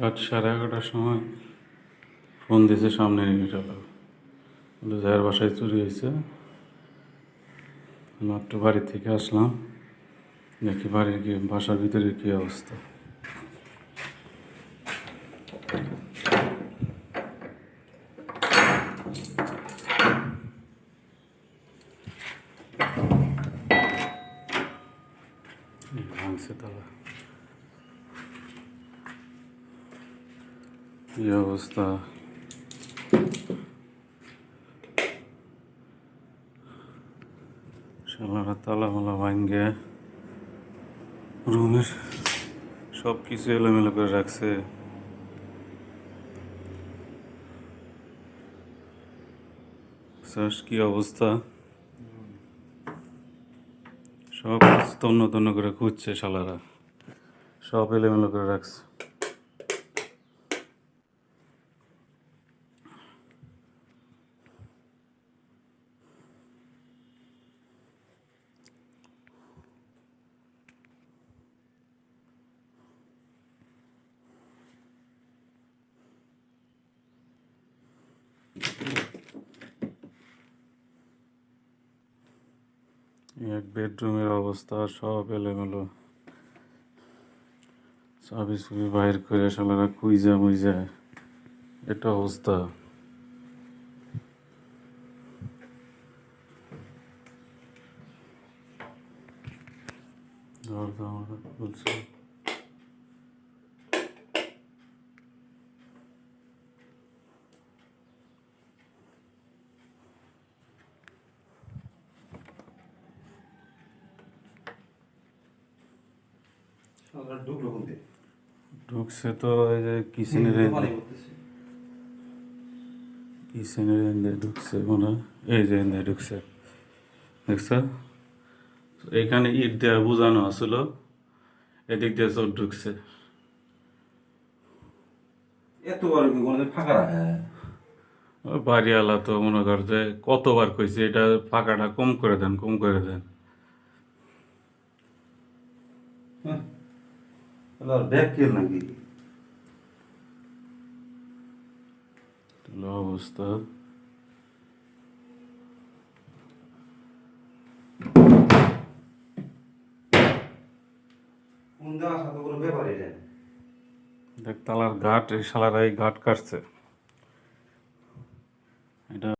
রাত 11:30টার সময় ফোন দিয়েছে সামনে নিয়ে বলে যার বাসায় চুরি হয়েছে। মাত্র বাড়ি থেকে আসলাম, দেখি বাসার ভিতরে কী অবস্থা। ভাঙছে তালা, কী অবস্থা। শালারা তালা মালা ভাঙ্গে রুমের সব কিছু এলোমেলো করে রাখছে। কি অবস্থা, সব কিছু তন্ন তন্ন করে খুঁজছে শালারা, সব এলোমেলো করে রাখছে। এক বেডরুমের অবস্থা সব এলোমেলো, চাবি চুবি বাইর করে শালারা খুঁজা মুইজা এটা অবস্থা। দরজা আমরা খুলছি, ঢুকছে তো এই যে কিচেনের এনে ঢুকছে মনে হয়, এই যে এনে ঢুকছে দেখছ, এখানে ইট দেওয়া বোঝানো আসছিল, এদিক দিয়ে চোর ঢুকছে। এত বড় কি কোনো ফাঁকা রাখে? বাড়িওয়ালা তো মনে কর যে কতবার কইছে এটা ফাঁকাটা কম করে দেন, কম করে দেন। ব্যাগ কেল নাকি অবস্থা। কোন দেওয়ার সাথে কোনো ব্যাপারই নেই। দেখ তালার ঘাট, এই শালারা এই ঘাট কাটছে এটা।